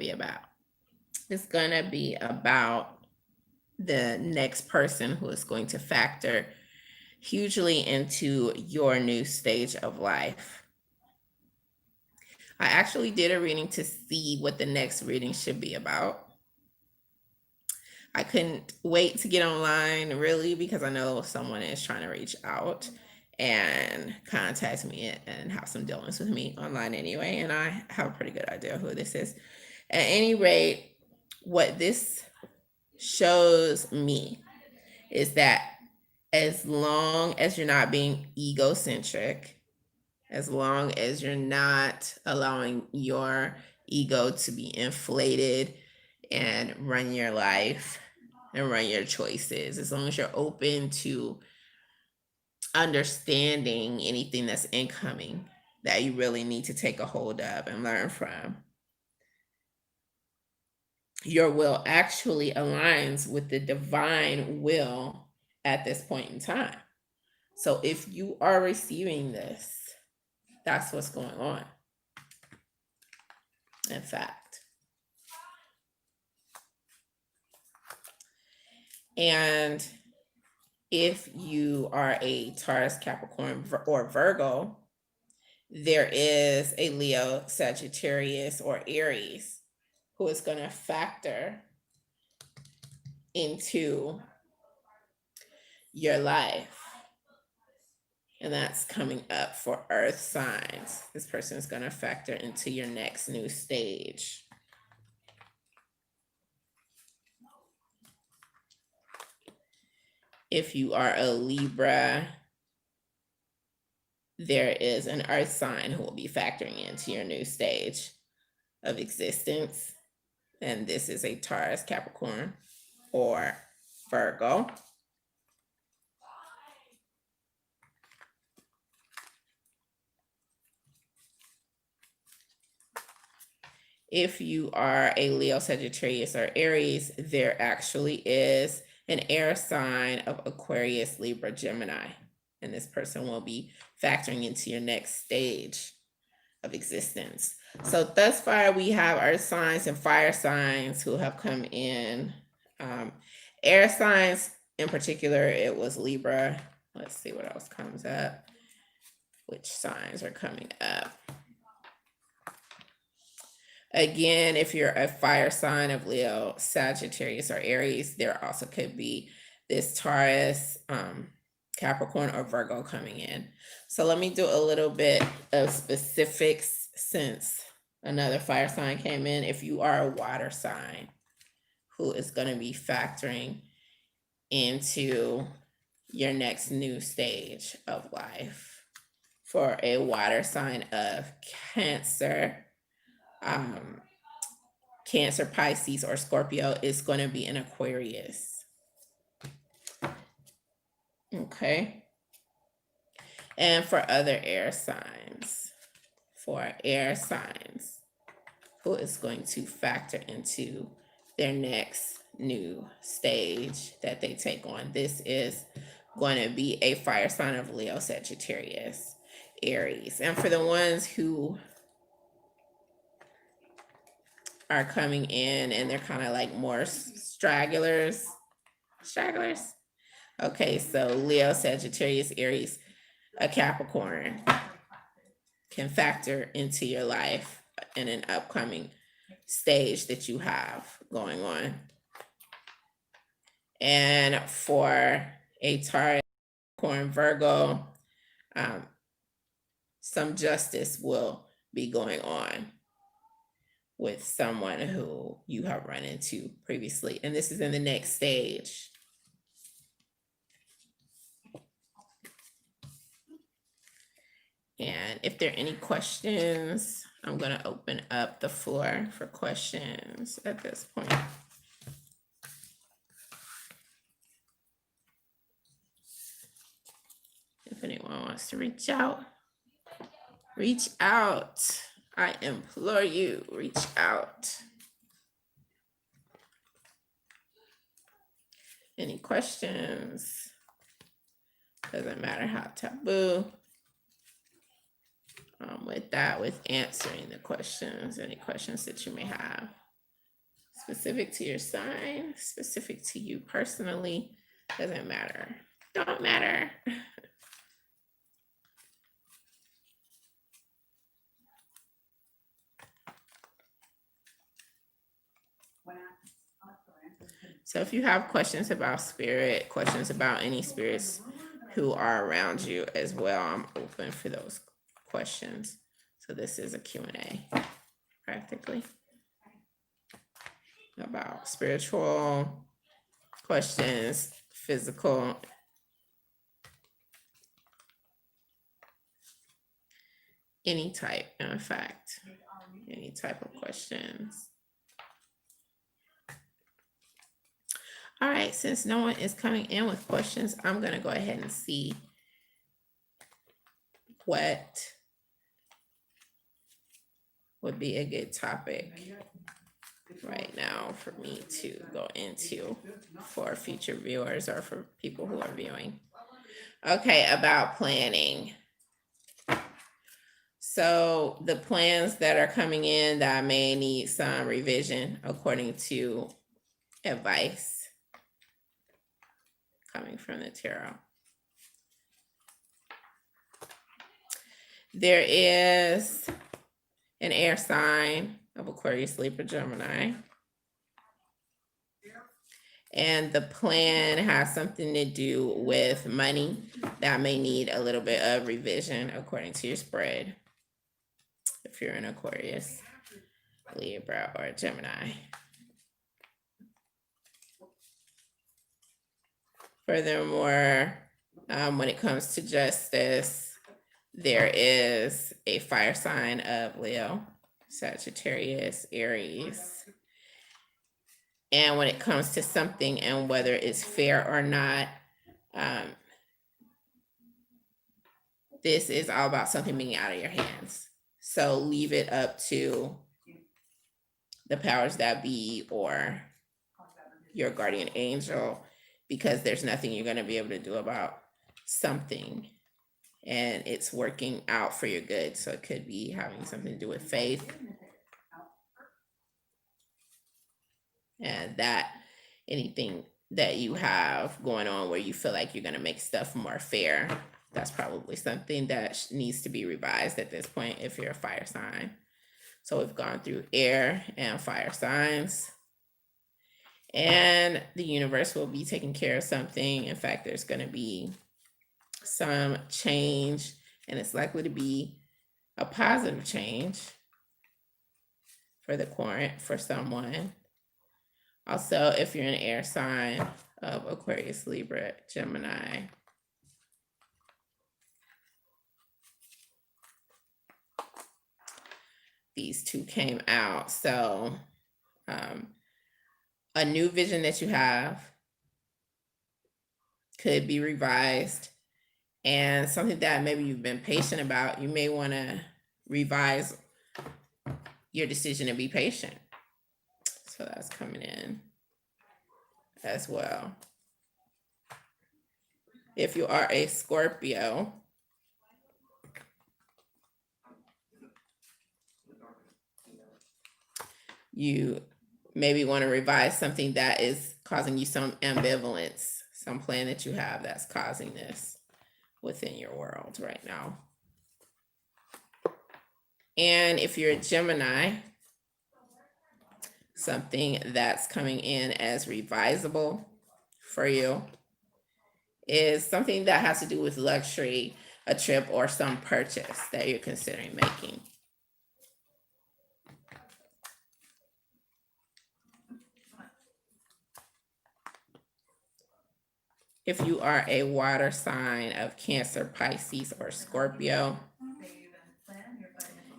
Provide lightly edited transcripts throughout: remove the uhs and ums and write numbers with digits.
be about? It's going to be about the next person who is going to factor hugely into your new stage of life. I actually did a reading to see what the next reading should be about. I couldn't wait to get online really because I know someone is trying to reach out and contact me and have some dealings with me online anyway. And I have a pretty good idea who this is. At any rate, what this shows me is that as long as you're not being egocentric, as long as you're not allowing your ego to be inflated and run your life and run your choices, as long as you're open to understanding anything that's incoming that you really need to take a hold of and learn from, your will actually aligns with the divine will at this point in time. So if you are receiving this, that's what's going on. In fact. And if you are a Taurus, Capricorn, or Virgo, there is a Leo, Sagittarius, or Aries who is going to factor into your life. And that's coming up for Earth signs. This person is going to factor into your next new stage. If you are a Libra, there is an Earth sign who will be factoring into your new stage of existence. And this is a Taurus, Capricorn, or Virgo. If you are a Leo, Sagittarius, or Aries, there actually is an air sign of Aquarius, Libra, Gemini. And this person will be factoring into your next stage of existence. So thus far, we have earth signs and fire signs who have come in. Air signs, in particular, it was Libra. Let's see what else comes up. Which signs are coming up? Again, if you're a fire sign of Leo, Sagittarius, or Aries, there also could be this Taurus, Capricorn, or Virgo coming in. So let me do a little bit of specifics since another fire sign came in. If you are a water sign who is going to be factoring into your next new stage of life, for a water sign of Cancer, Cancer, Pisces, or Scorpio, is going to be an Aquarius. Okay. And for other air signs, who is going to factor into their next new stage that they take on, this is going to be a fire sign of Leo, Sagittarius, Aries. And for the ones who are coming in and they're kind of like more stragglers. Okay, so Leo, Sagittarius, Aries, a Capricorn can factor into your life in an upcoming stage that you have going on. And for a Taurus, Capricorn, Virgo, some justice will be going on with someone who you have run into previously. And this is in the next stage. And if there are any questions, I'm going to open up the floor for questions at this point. If anyone wants to reach out, reach out. I implore you, reach out. Any questions? Doesn't matter how taboo. With answering the questions, any questions that you may have. Specific to your sign, specific to you personally, doesn't matter. Don't matter. So if you have questions about spirit, questions about any spirits who are around you as well, I'm open for those questions. So this is a Q&A practically about spiritual questions, physical, any type, in fact, any type of questions. All right, since no one is coming in with questions, I'm going to go ahead and see what would be a good topic right now for me to go into for future viewers or for people who are viewing. Okay, about planning. So the plans that are coming in that may need some revision according to advice coming from the tarot. There is an air sign of Aquarius, Libra, Gemini. And the plan has something to do with money that may need a little bit of revision according to your spread. If you're an Aquarius, Libra, or Gemini. Furthermore, when it comes to justice, there is a fire sign of Leo, Sagittarius, Aries. And when it comes to something and whether it's fair or not, this is all about something being out of your hands. So leave it up to the powers that be or your guardian angel, because there's nothing you're going to be able to do about something. And it's working out for your good. So it could be having something to do with faith. And that anything that you have going on where you feel like you're going to make stuff more fair, that's probably something that needs to be revised at this point if you're a fire sign. So we've gone through air and fire signs. And the universe will be taking care of something. In fact, there's going to be some change, and it's likely to be a positive change for the current for someone. Also, if you're an air sign of Aquarius, Libra, Gemini, these two came out. So a new vision that you have could be revised, and something that maybe you've been patient about, you may want to revise your decision to be patient. So that's coming in as well. If you are a Scorpio, you maybe want to revise something that is causing you some ambivalence, some plan that you have that's causing this within your world right now. And if you're a Gemini, something that's coming in as revisable for you is something that has to do with luxury, a trip, or some purchase that you're considering making. If you are a water sign of Cancer, Pisces, or Scorpio,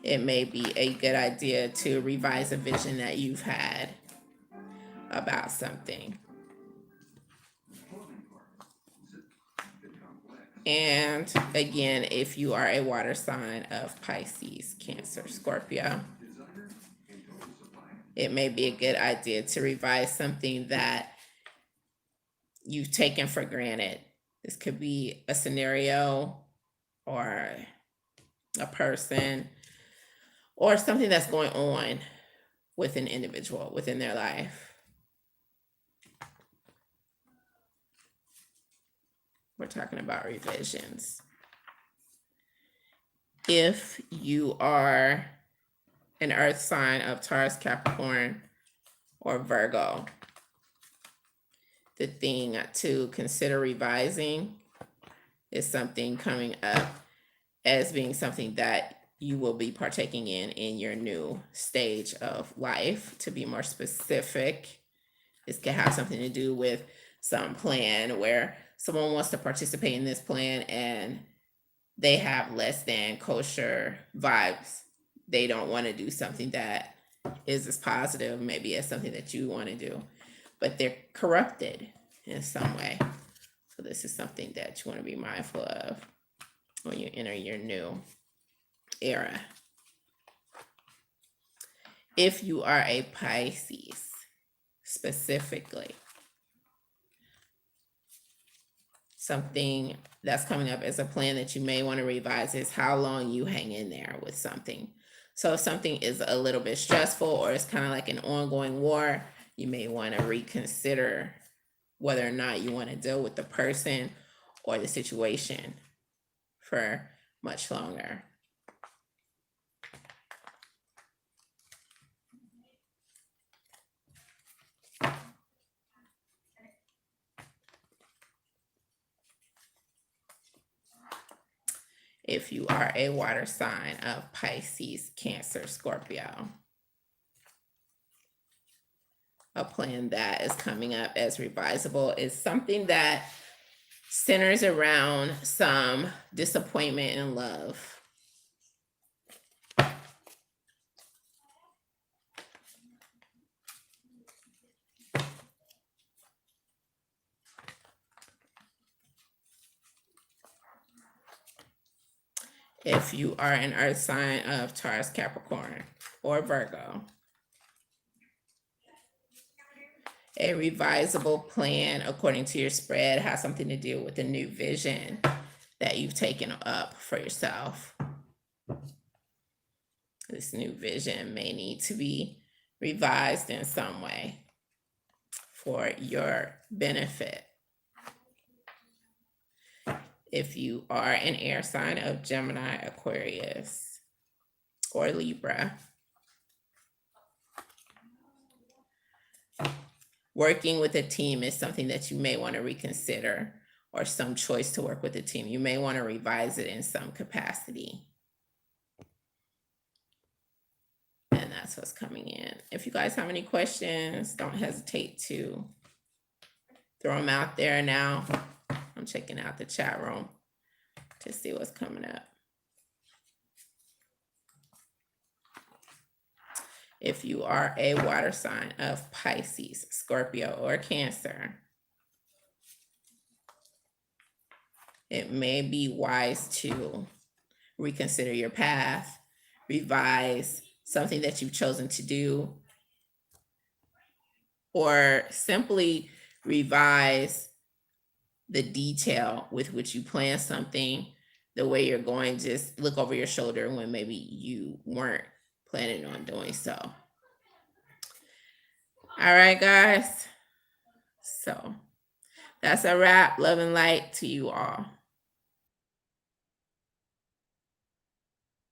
it may be a good idea to revise a vision that you've had about something. And again, if you are a water sign of Pisces, Cancer, Scorpio, it may be a good idea to revise something that you've taken for granted. This could be a scenario or a person or something that's going on with an individual within their life. We're talking about revisions. If you are an earth sign of Taurus, Capricorn, or Virgo, the thing to consider revising is something coming up as being something that you will be partaking in your new stage of life. To be more specific, this can have something to do with some plan where someone wants to participate in this plan and they have less than kosher vibes. They don't want to do something that is as positive, maybe as something that you want to do, but they're corrupted in some way. So this is something that you want to be mindful of when you enter your new era. If you are a Pisces, specifically, something that's coming up as a plan that you may want to revise is how long you hang in there with something. So if something is a little bit stressful or it's kind of like an ongoing war, you may want to reconsider whether or not you want to deal with the person or the situation for much longer. If you are a water sign of Pisces, Cancer, Scorpio, a plan that is coming up as revisable is something that centers around some disappointment in love. If you are an earth sign of Taurus, Capricorn, or Virgo, a revisable plan according to your spread has something to do with a new vision that you've taken up for yourself. This new vision may need to be revised in some way for your benefit. If you are an air sign of Gemini, Aquarius, or Libra, working with a team is something that you may want to reconsider, or some choice to work with a team. You may want to revise it in some capacity. And that's what's coming in. If you guys have any questions, don't hesitate to throw them out there now. I'm checking out the chat room to see what's coming up. If you are a water sign of Pisces, Scorpio, or Cancer, it may be wise to reconsider your path, revise something that you've chosen to do, or simply revise the detail with which you plan something, the way you're going, just look over your shoulder when maybe you weren't planning on doing so. All right, guys. So that's a wrap. Love and light to you all.